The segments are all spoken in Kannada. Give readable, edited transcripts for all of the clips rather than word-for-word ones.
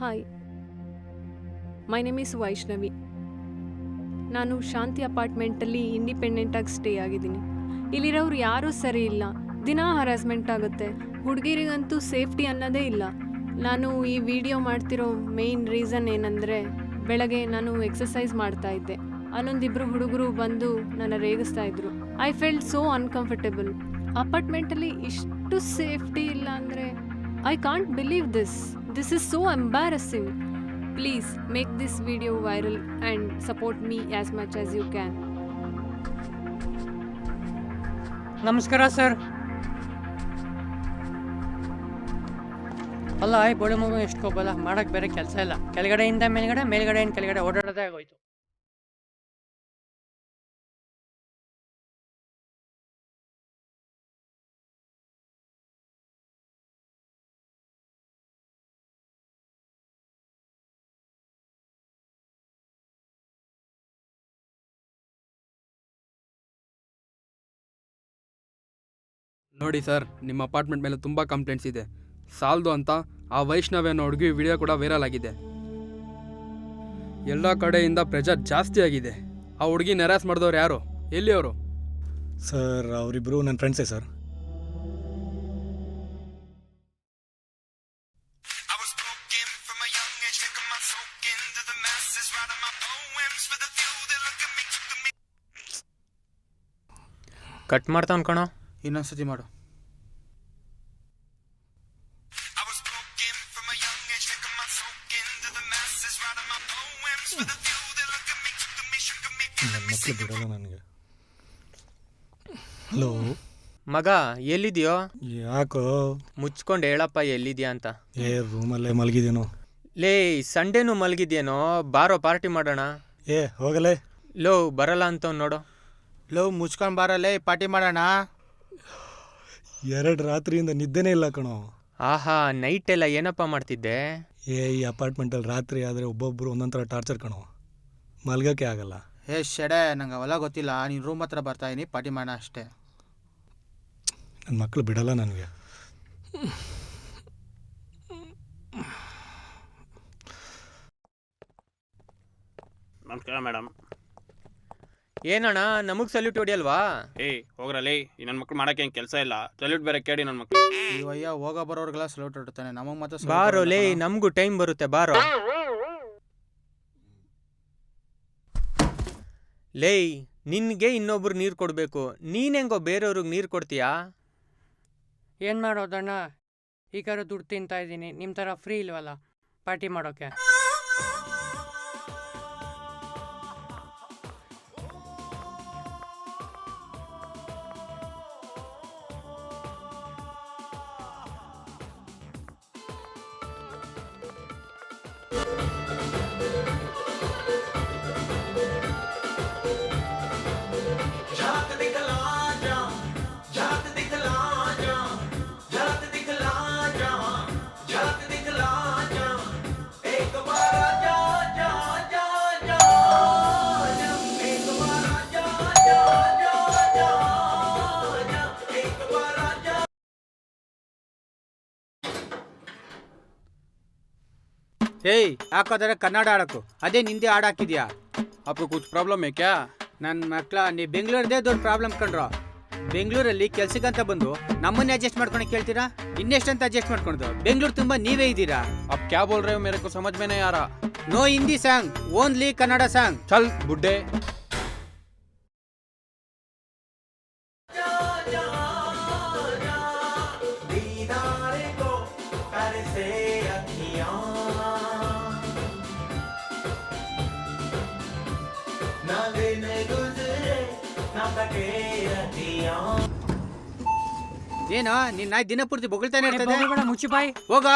Hi, my name is Vaishnavi. ನಾನು ಶಾಂತಿ ಅಪಾರ್ಟ್ಮೆಂಟಲ್ಲಿ ಇಂಡಿಪೆಂಡೆಂಟಾಗಿ ಸ್ಟೇ ಆಗಿದ್ದೀನಿ. ಇಲ್ಲಿರೋರು ಯಾರೂ ಸರಿ ಇಲ್ಲ, ದಿನಾ ಹರಾಸ್ಮೆಂಟ್ ಆಗುತ್ತೆ. ಹುಡುಗಿರಿಗಂತೂ ಸೇಫ್ಟಿ ಅನ್ನೋದೇ ಇಲ್ಲ. ನಾನು ಈ ವಿಡಿಯೋ ಮಾಡ್ತಿರೋ ಮೇಯ್ನ್ ರೀಸನ್ ಏನಂದರೆ, ಬೆಳಗ್ಗೆ ನಾನು ಎಕ್ಸಸೈಸ್ ಮಾಡ್ತಾ ಇದ್ದೆ. ಅಲ್ಲೊಂದಿಬ್ಬರು ಹುಡುಗರು ಬಂದು ನನ್ನ ರೇಗಿಸ್ತಾ ಇದ್ರು. I felt so uncomfortable. ಅಪಾರ್ಟ್ಮೆಂಟಲ್ಲಿ ಇಷ್ಟು ಸೇಫ್ಟಿ ಇಲ್ಲ ಅಂದರೆ I can't believe this. This is so embarrassing. Please make this video viral and support me as much as you can. ನಮಸ್ಕಾರ ಸರ್. ಅಲ್ಲ ಬೋಳಿ ಮಗು ಎಷ್ಟು ಕೊಬ್ಬಲ್ಲ, ಮಾಡೋಕ್ಕೆ ಬೇರೆ ಕೆಲಸ ಇಲ್ಲ. ಕೆಳಗಡೆಯಿಂದ ಮೇಲ್ಗಡೆ, ಮೇಲ್ಗಡೆಯಿಂದ ಕೆಳಗಡೆ ಓಡಾಡೋದೇ ಆಗೋಯ್ತು. ನೋಡಿ ಸರ್, ನಿಮ್ಮ ಅಪಾರ್ಟ್ಮೆಂಟ್ ಮೇಲೆ ತುಂಬ ಕಂಪ್ಲೇಂಟ್ಸ್ ಇದೆ. ಸಾಲದು ಅಂತ ಆ ವೈಷ್ಣವಿ ಅನ್ನೋ ಹುಡುಗಿ ವಿಡಿಯೋ ಕೂಡ ವೈರಲ್ ಆಗಿದೆ. ಎಲ್ಲ ಕಡೆಯಿಂದ ಪ್ರೆಷರ್ ಜಾಸ್ತಿ ಆಗಿದೆ. ಆ ಹುಡುಗಿ ನೆರಾಸ್ ಮಾಡಿದವ್ರು ಯಾರು? ಎಲ್ಲಿ ಅವರು? ಸರ್, ಅವರಿಬ್ಬರು ನನ್ನ ಫ್ರೆಂಡ್ಸೇ ಸರ್. ಕಟ್ ಮಾಡ್ತಾ ಅನ್ಕೋಣ, ಇನ್ನೊಂದ್ಸತಿ ಮಾಡು. ನನ್ನ ಮಕ್ಕಳು ಬಿಡೋಲ್ಲ ನನಗೆ. ಹಲೋ ಮಗ, ಎಲ್ಲಿದ್ಯೋ? ಯಾಕೋ ಮುಚ್ಕೊಂಡು ಹೇಳಪ್ಪ ಎಲ್ಲಿದ್ಯಾ ಅಂತ. ರೂಮಲ್ಲೇ ಮಲಗಿದೇನೋ. ಲೇ, ಸಂಡೇನು ಮಲಗಿದ್ಯೇನೋ? ಬಾರೋ ಪಾರ್ಟಿ ಮಾಡೋಣ. ಹೋಗಲೇ. ಲೋ, ಬರಲ್ಲ ಅಂತ ನೋಡು. ಲವ್ ಮುಚ್ಕೊಂಡು ಬಾರಲ್ಲೇ, ಪಾರ್ಟಿ ಮಾಡೋಣ. 2 ರಾತ್ರಿಯಿಂದ ನಿದ್ದೆನೇ ಇಲ್ಲ ಕಣೋ. ಆಹಾ, ನೈಟ್ ಎಲ್ಲ ಏನಪ್ಪ ಮಾಡ್ತಿದ್ದೆ? ಈ ಅಪಾರ್ಟ್ಮೆಂಟಲ್ಲಿ ರಾತ್ರಿ ಆದರೆ ಒಬ್ಬೊಬ್ಬರು ಒಂದೊಂಥರ ಟಾರ್ಚರ್ ಕಣೋ, ಮಲ್ಗೋಕ್ಕೆ ಆಗಲ್ಲ. ಶೆಡೆ, ನಂಗೆ ಅವೆಲ್ಲ ಗೊತ್ತಿಲ್ಲ. ನೀನು ರೂಮ್ ಹತ್ರ ಬರ್ತಾ ಇದೀನಿ, ಪಾರ್ಟಿ ಮಾಡೋಣ ಅಷ್ಟೇ. ನನ್ನ ಮಕ್ಕಳು ಬಿಡಲ್ಲ ನನಗೆ. ನಮಸ್ಕಾರ ಮೇಡಮ್. ಏನಣ್ಣ, ನಮಗ್ ಸಲ್ಯೂಟ್ ಹೊಡಿಯಲ್ವಾ? ಹೋಗ್ರಲ್ಲಿ, ಈ ನನ್ನ ಮಕ್ಳು ಮಾಡಕ್ಕೆ ಏನು ಕೆಲಸ ಇಲ್ಲ. ಸಲ್ಯೂಟ್ ಬೇರೆ ಕೇಳಿ ನನ್ನ ಮಕ್ಳು. ಇವಯ್ಯ ಹೋಗೋ ಬರೋರ್ಗೆಲ್ಲ ಸಲ್ಯೂಟ್ ಹೊಡ್ತಾನೆ, ನಮಗೆ ಮಾತ್ರ ಬಾರೋ ಲೇ, ನಮಗೂ ಟೈಮ್ ಬರುತ್ತೆ, ಬಾರೋ. ಲೇ, ನಿನ್ಗೆ ಇನ್ನೊಬ್ರು ನೀರು ಕೊಡಬೇಕು, ನೀನ್ ಹೆಂಗೋ ಬೇರೆಯವ್ರಿಗೆ ನೀರು ಕೊಡ್ತೀಯಾ? ಏನು ಮಾಡೋದಣ್ಣ, ಈಗಾರ ದುಡ್ಡು ತಿಂತಾ ಇದ್ದೀನಿ, ನಿಮ್ಮ ಥರ ಫ್ರೀ ಇಲ್ವಲ್ಲ ಪಾರ್ಟಿ ಮಾಡೋಕ್ಕೆ. ಹಾಕೋದ್ರೆ ಕನ್ನಡ ಆಡೋಕು, ಅದೇ ನಿಂದೆ ಹಾಕಿದ್ಯಾ? आपको कुछ प्रॉब्लम है क्या? ನನ್ನ ಮಕ್ಳ, ನೀ ಬೆಂಗಳೂರದೇ ದೊಡ್ಡ ಪ್ರಾಬ್ಲಮ್ ಕಂಡ್ರು. ಬೆಂಗಳೂರಲ್ಲಿ ಕೆಲ್ಸಕ್ಕಂತ ಬಂದು ನಮ್ಮನ್ನೇ ಅಡ್ಜಸ್ಟ್ ಮಾಡ್ಕೊಂಡು ಕೇಳ್ತೀರಾ? ಇನ್ನೆಷ್ಟಂತ ಅಡ್ಜಸ್ಟ್ ಮಾಡ್ಕೊಂಡು? ಬೆಂಗಳೂರು ತುಂಬ ನೀವೇ ಇದ್ದೀರಾ. आप क्या बोल रहे हो? मेरे को समझ में नहीं आ रहा. No Hindi song, only Kannada song. चल बुड्ढे. ಏನೋ ನಿನ್ನ ನಾಯಿ ದಿನ ಪೂರ್ತಿ ಬೊಗಳ್ತಾನೆ ಇರ್ತದೆ. ಮುಚ್ಚಿ ಬಾಯ್. ಹೋಗ.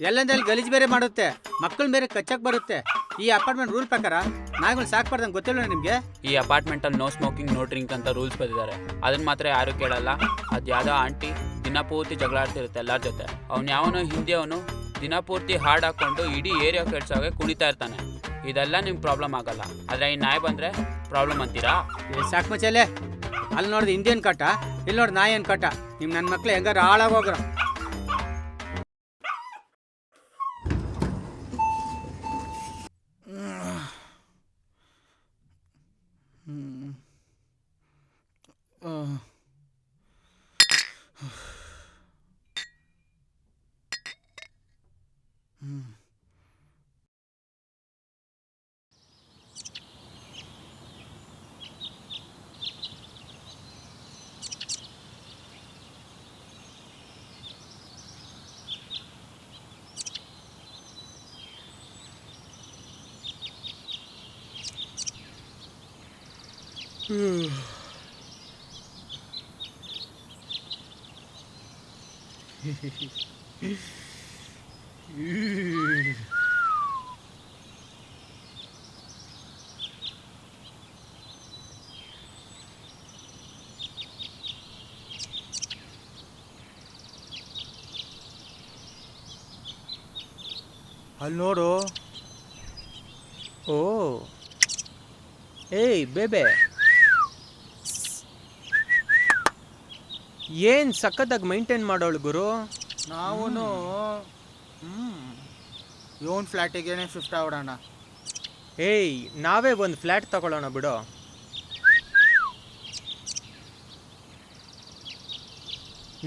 ಎಲ್ಲಂದಲ್ಲಿ ಗಲೀಜ್ ಬೇರೆ ಮಾಡುತ್ತೆ, ಮಕ್ಕಳ ಬೇರೆ ಕಚ್ಚಕ್ ಬರುತ್ತೆ. ಈ ಅಪಾರ್ಟ್ಮೆಂಟ್ ರೂಲ್ ಪ್ರಕಾರ ನಾಯಿಗಳು ಸಾಕ್ಬಾರ್ದಂಗೆ ಗೊತ್ತಿಲ್ಲ ನಿಮ್ಗೆ? ಈ ಅಪಾರ್ಟ್ಮೆಂಟ್ ಅಲ್ಲಿ ನೋ ಸ್ಮೋಕಿಂಗ್ ನೋ ಡ್ರಿಂಕ್ ಅಂತ ರೂಲ್ಸ್ ಬಂದಿದ್ದಾರೆ. ಅದನ್ನ ಮಾತ್ರ ಯಾರು ಕೇಳಲ್ಲ. ಅದು ಯಾವ್ದೋ ಆಂಟಿ ದಿನ ಪೂರ್ತಿ ಜಗಳ ಆಡ್ತಿರುತ್ತೆ ಎಲ್ಲರ ಜೊತೆ. ಅವ್ನು ಯಾವನೋ ಹಿಂದಿ ಅವನು ದಿನ ಪೂರ್ತಿ ಹಾಡ್ ಹಾಕೊಂಡು ಇಡೀ ಏರಿಯಾ ಕೆಡ್ಸೋಕೆ ಕುಣಿತಾ ಇರ್ತಾನೆ. ಇದೆಲ್ಲ ನಿಮ್ಗೆ ಪ್ರಾಬ್ಲಮ್ ಆಗಲ್ಲ, ಆದ್ರೆ ಈ ನಾಯಿ ಬಂದ್ರೆ ಪ್ರಾಬ್ಲಮ್ ಅಂತೀರಾ? ಸಾಕ್ ಮಚ್ಚಲೆ. ಅಲ್ಲಿ ನೋಡಿದ್ರೆ ಇಂಡಿಯನ್ ಕಟ್ಟ, ಇಲ್ಲಿ ನೋಡಿ ನಾಯನ್ ಕಟ್ಟ. ನಿಮ್ ನನ್ನ ಮಕ್ಳು ಹೆಂಗಾರ ಹಾಳಾಗೋಗ್ರ. ಅಲ್ಲಿ ನೋಡು. ಓ ಏಯ್ ಬೇಬೆ, ಏನು ಸಖತ್ತಾಗಿ ಮೈಂಟೈನ್ ಮಾಡೋಳು ಗುರು. ನಾವು ಇವನ್ ಫ್ಲ್ಯಾಟಿಗೇನೆ ಶಿಫ್ಟ್ ಆಗ್ಬಿಡೋಣ. ಏಯ್ ನಾವೇ ಒಂದು ಫ್ಲ್ಯಾಟ್ ತಗೊಳ್ಳೋಣ ಬಿಡು.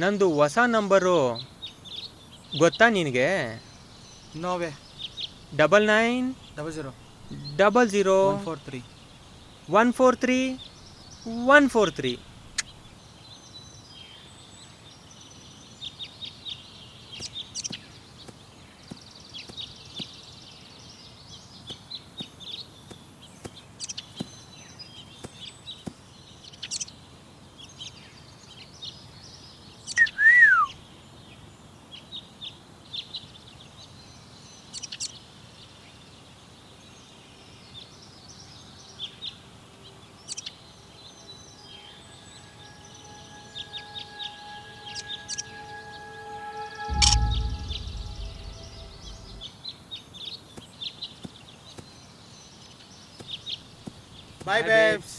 ನಂದು ಹೊಸ ನಂಬರು ಗೊತ್ತಾ ನಿನಗೆ? ನೋವೇ 99 00 00 143. 143 143. ಬಾಯ್ ಬೇಬ್ಸ್.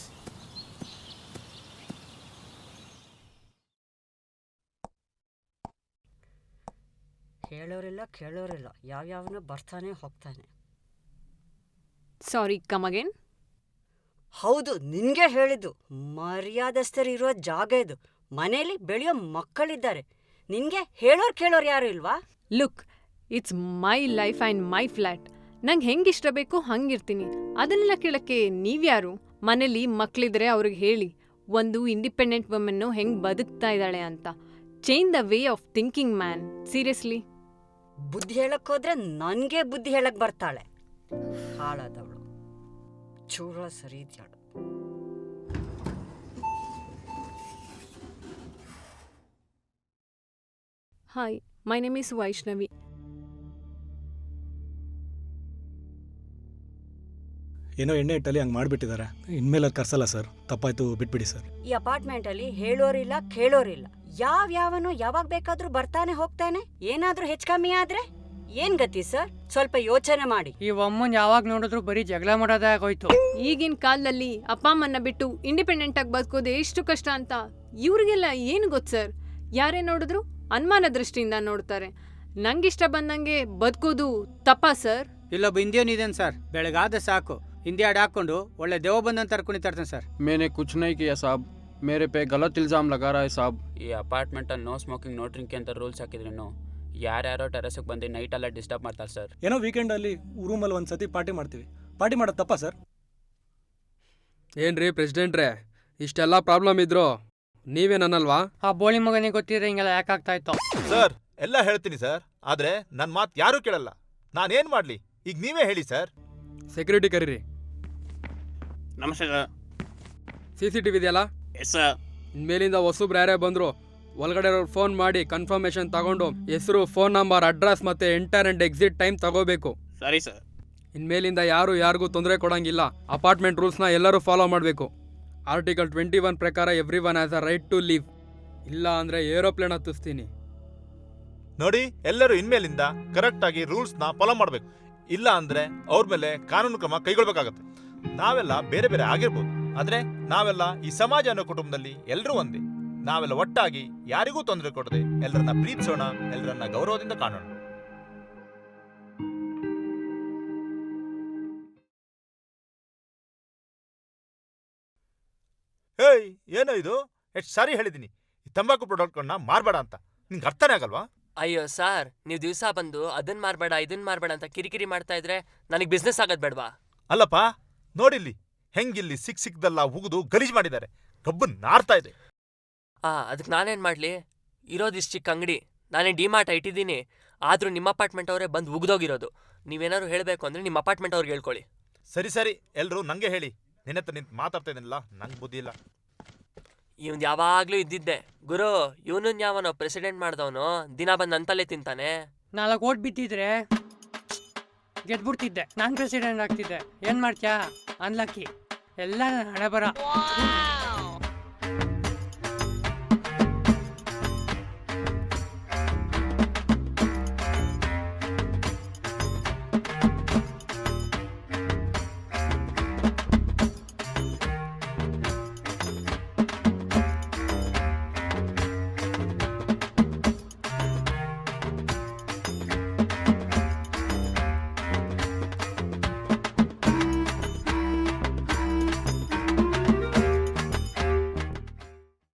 ಹೇಳೋರಿಲ್ಲ ಕೇಳೋರಿಲ್ಲ, ಯಾವ್ಯಾವನೋ ಬರ್ತಾನೆ ಹೋಗ್ತಾನೆ. ಸಾರಿ, ಕಮ್ ಅಗೇನ್. ಹೌದು, ನಿನ್ಗೆ ಹೇಳಿದ್ದು. ಮರ್ಯಾದಸ್ಥರಿರೋ ಜಾಗ ಇದು. ಮನೇಲಿ ಬೆಳೆಯೋ ಮಕ್ಕಳಿದ್ದಾರೆ. ನಿನ್ಗೆ ಹೇಳೋರು ಕೇಳೋರು ಯಾರು ಇಲ್ವಾ? Look, it's my life and my flat. ನಂಗೆ ಹೆಂಗೆ ಇಷ್ಟ ಬೇಕೋ ಹಂಗಿರ್ತೀನಿ. ಅದನ್ನೆಲ್ಲ ಕೇಳಕ್ಕೆ ನೀವ್ಯಾರು? ಮನೇಲಿ ಮಕ್ಕಳಿದ್ರೆ ಅವ್ರಿಗೆ ಹೇಳಿ, ಒಂದು ಇಂಡಿಪೆಂಡೆಂಟ್ ವುಮೆನ್ನು ಹೆಂಗೆ ಬದುಕ್ತಾ ಇದ್ದಾಳೆ ಅಂತ. Change the way of thinking man, seriously. ಬುದ್ಧಿ ಹೇಳಕ್ ಹೋದ್ರೆ ನನ್ಗೆ ಬುದ್ಧಿ ಹೇಳಕ್ ಬರ್ತಾಳೆ. ಹಾಳಾದವಳು, ಚೂರ ಸರಿ ಇದ್ಯಾಳು. Hi, my name is Vaishnavi. ಏನೋ ಎಣ್ಣೆ ಇಟ್ಟಲ್ಲಿ ಹಂಗೆ ಮಾಡಿಬಿಟ್ಟಿದ್ದಾರೆ. ಇನ್ಮೇಲೆ ಅದು ಕರ್ಸಲ್ಲ ಸರ್, ತಪ್ಪಾಯ್ತು, ಬಿಟ್ಬಿಡಿ ಸರ್. ಈ ಅಪಾರ್ಟ್ಮೆಂಟಲ್ಲಿ ಹೇಳೋರಿಲ್ಲ ಕೇಳೋರಿಲ್ಲ. ಯಾವ್ಯಾವನೋ ಯಾವಾಗ ಬೇಕಾದ್ರೂ ಬರ್ತಾನೆ ಹೋಗ್ತಾನೆ. ಏನಾದ್ರೂ ಹೆಚ್ಚು ಕಮ್ಮಿ ಆದ್ರೆ ಏನ್ ಗತಿ ಸರ್? ಸ್ವಲ್ಪ ಯೋಚನೆ ಮಾಡಿ. ಈ ಅಮ್ಮನ್ ಯಾವಾಗ ನೋಡಿದ್ರು ಬರೀ ಜಗಳ ಮಾಡೋದೇ ಆಗೋಯ್ತು. ಈಗಿನ ಕಾಲದಲ್ಲಿ ಅಪ್ಪ ಅಮ್ಮನ್ನ ಬಿಟ್ಟು ಇಂಡಿಪೆಂಡೆಂಟ್ ಆಗಿ ಬದುಕೋದು ಎಷ್ಟು ಕಷ್ಟ ಅಂತ ಇವ್ರಿಗೆಲ್ಲ ಏನು ಗೊತ್ತು ಸರ್? ಯಾರೇ ನೋಡಿದ್ರು ಅನುಮಾನ ದೃಷ್ಟಿಯಿಂದ ನೋಡ್ತಾರೆ. ನಂಗಿಷ್ಟ ಬಂದಂಗೆ ಬದುಕೋದು ತಪ್ಪಾ ಸರ್? ಇಲ್ಲೊಬ್ಬ ಇಂಡಿಯನ್ ಇದೇನು ಸರ್, ಬೆಳಗಾದ ಸಾಕು ಹಿಂದಿ ಹಾಡು ಹಾಕೊಂಡು ಒಳ್ಳೆ ದೇವ ಬಂದಂತ ಕುಣಿತಾರ್ತಾನೆ ಸರ್. मैंने कुछ नहीं किया साहब, मेरे पे गलत इल्ज़ाम लगा रहा है साहब. ಈ ಅಪಾರ್ಟ್ಮೆಂಟಲ್ಲಿ ನೋ ಸ್ಮೋಕಿಂಗ್ ನೋ ಡ್ರಿಂಕಿಂಗ್ ಅಂತ ರೂಲ್ಸ್ ಹಾಕಿದ್ರೇನು ಯಾರ್ಯಾರೋ ಟೆರಸ್ಗೆ ಬಂದು ನೈಟೆಲ್ಲ ಡಿಸ್ಟರ್ಬ್ ಮಾಡ್ತಾರೆ ಸರ್. ಏನೋ ವೀಕೆಂಡಲ್ಲಿ ರೂಮಲ್ಲಿ ಒಂದು ಸತಿ ಪಾರ್ಟಿ ಮಾಡ್ತೀವಿ. ಪಾರ್ಟಿ ಮಾಡೋದು ತಪ್ಪಾ ಸರ್? ಏನ್ರಿ ಪ್ರೆಸಿಡೆಂಟ್ರೇ, ಇಷ್ಟೆಲ್ಲ ಪ್ರಾಬ್ಲಮ್ ಇದ್ರು ನೀವೇನಲ್ವಾ? ಆ ಬೋಳಿ ಮಗನಿಗೆ ಗೊತ್ತಿದ್ರೆ ಹಿಂಗೆಲ್ಲ ಯಾಕಾಗ್ತಾ ಇತ್ತು? ಸರ್ ಎಲ್ಲ ಹೇಳ್ತೀನಿ ಸರ್, ಆದ್ರೆ ನನ್ನ ಮಾತು ಯಾರೂ ಕೇಳಲ್ಲ. ನಾನೇನ್ ಮಾಡ್ಲಿ? ಈಗ ನೀವೇ ಹೇಳಿ ಸರ್. ಸೆಕ್ಯೂರಿಟಿ ಕರೀರಿ. ನಮಸ್ತೆ ಸರ್. CCTV ಇದೆಯಲ್ಲ? Yes sir. ಇನ್ಮೇಲಿಂದ ಹೊಸಬ್ರು ಯಾರೇ ಬಂದ್ರು ಒಳಗಡೆ ಫೋನ್ ಮಾಡಿ ಕನ್ಫರ್ಮೇಶನ್ ತಗೊಂಡು ಹೆಸರು, ಫೋನ್ ನಂಬರ್, ಅಡ್ರೆಸ್ ಮತ್ತೆ ಎಂಟರ್ ಅಂಡ್ ಎಕ್ಸಿಟ್ ಟೈಮ್ ತಗೋಬೇಕು. ಸರಿ ಸರ್. ಇನ್ಮೇಲಿಂದ ಯಾರಿಗೂ ತೊಂದರೆ ಕೊಡಂಗಿಲ್ಲ. ಅಪಾರ್ಟ್ಮೆಂಟ್ ರೂಲ್ಸ್ನ ಎಲ್ಲರೂ ಫಾಲೋ ಮಾಡಬೇಕು. ಆರ್ಟಿಕಲ್ 21 ಪ್ರಕಾರ everyone has a right to leave. ಇಲ್ಲ ಅಂದ್ರೆ ಏರೋಪ್ಲೇನ್ ಹತ್ತಿಸ್ತೀನಿ. ನೋಡಿ, ಎಲ್ಲರೂ ಇನ್ಮೇಲಿಂದ ಕರೆಕ್ಟ್ ಆಗಿ ರೂಲ್ಸ್ನ ಫಾಲೋ ಮಾಡಬೇಕು. ಇಲ್ಲ ಅಂದ್ರೆ ಅವ್ರ ಮೇಲೆ ಕಾನೂನು ಕ್ರಮ ಕೈಗೊಳ್ಬೇಕಾಗತ್ತೆ. ನಾವೆಲ್ಲ ಬೇರೆ ಬೇರೆ ಆಗಿರ್ಬೋದು, ಆದ್ರೆ ನಾವೆಲ್ಲ ಈ ಸಮಾಜ ಅನ್ನೋ ಕುಟುಂಬದಲ್ಲಿ ಎಲ್ಲರೂ ಒಂದೇ. ನಾವೆಲ್ಲ ಒಟ್ಟಾಗಿ ಯಾರಿಗೂ ತೊಂದರೆ ಕೊಡದೆ ಎಲ್ಲರನ್ನ ಪ್ರೀತಿಸೋಣ, ಎಲ್ಲರನ್ನ ಗೌರವದಿಂದ ಕಾಣೋಣ. ಏಯ್, ಏನೋ ಇದು? ಎಷ್ಟು ಸಾರಿ ಹೇಳಿದೀನಿ ಈ ತಂಬಾಕು ಪ್ರಾಡಕ್ಟ್ಗಳನ್ನ ಮಾರ್ಬೇಡ ಅಂತ. ನಿಂಗೆ ಅರ್ಥನೇ ಆಗಲ್ವಾ? ಅಯ್ಯೋ ಸರ್, ನೀವು ದಿವಸ ಬಂದು ಅದನ್ನ ಮಾರ್ಬೇಡ ಇದನ್ನ ಮಾರ್ಬೇಡ ಅಂತ ಕಿರಿಕಿರಿ ಮಾಡ್ತಾ ಇದ್ರೆ ನನಗೆ ಬಿಸ್ನೆಸ್ ಆಗೋದು ಬೇಡವಾ? ಅಲ್ಲಪ್ಪ ನೋಡಿಲ್ಲಿ ಹೆಂಗಿಲ್ಲಿ ಸಿಕ್ದಲ್ಲ ಉಗಿದು ಗಲೀಜ್ ಮಾಡಿದ್ದಾರೆ. ಕಬ್ಬು ನಾರ್ತಾ ಇದೆ. ಅದಕ್ಕೆ ನಾನೇನು ಮಾಡಲಿ? ಇರೋದಿಷ್ಟು ಚಿಕ್ಕ ಅಂಗಡಿ, ನಾನೇ ಡಿಮಾರ್ಟ್ ಇಟ್ಟಿದ್ದೀನಿ. ಆದರೂ ನಿಮ್ಮ ಅಪಾರ್ಟ್ಮೆಂಟ್ ಅವರೇ ಬಂದು ಉಗ್ದೋಗಿರೋದು. ನೀವೇನಾದ್ರು ಹೇಳಬೇಕು ಅಂದರೆ ನಿಮ್ಮ ಅಪಾರ್ಟ್ಮೆಂಟ್ ಅವ್ರಿಗೆ ಹೇಳ್ಕೊಳ್ಳಿ. ಸರಿ ಎಲ್ಲರೂ ನಂಗೆ ಹೇಳಿ. ನಿನ್ನ ಹತ್ರ ನಿಂತು ಮಾತಾಡ್ತಾ ಇದ್ದೀನಿಲ್ಲ, ನಂಗೆ ಬುದ್ಧಿ ಇಲ್ಲ. ಇವ್ನು ಯಾವಾಗಲೂ ಇದ್ದಿದ್ದೆ ಗುರು. ಇವನನ್ನ ಯಾವನೋ ಪ್ರೆಸಿಡೆಂಟ್ ಮಾಡ್ದವನು ದಿನ ಬಂದು ಅಂತಲೇ ತಿಂತಾನೆ. 4 ಓಟ್ ಬಿದ್ದಿದ್ರೆ ಗೆದ್ಬಿಡ್ತಿದ್ದೆ, ನಾನು ಪ್ರೆಸಿಡೆಂಟ್ ಆಗ್ತಿದ್ದೆ. ಏನು ಮಾಡ್ತೀಯಾ? ಅನ್ಲಕ್ಕಿ ಎಲ್ಲ ಹಣೆ ಬರ.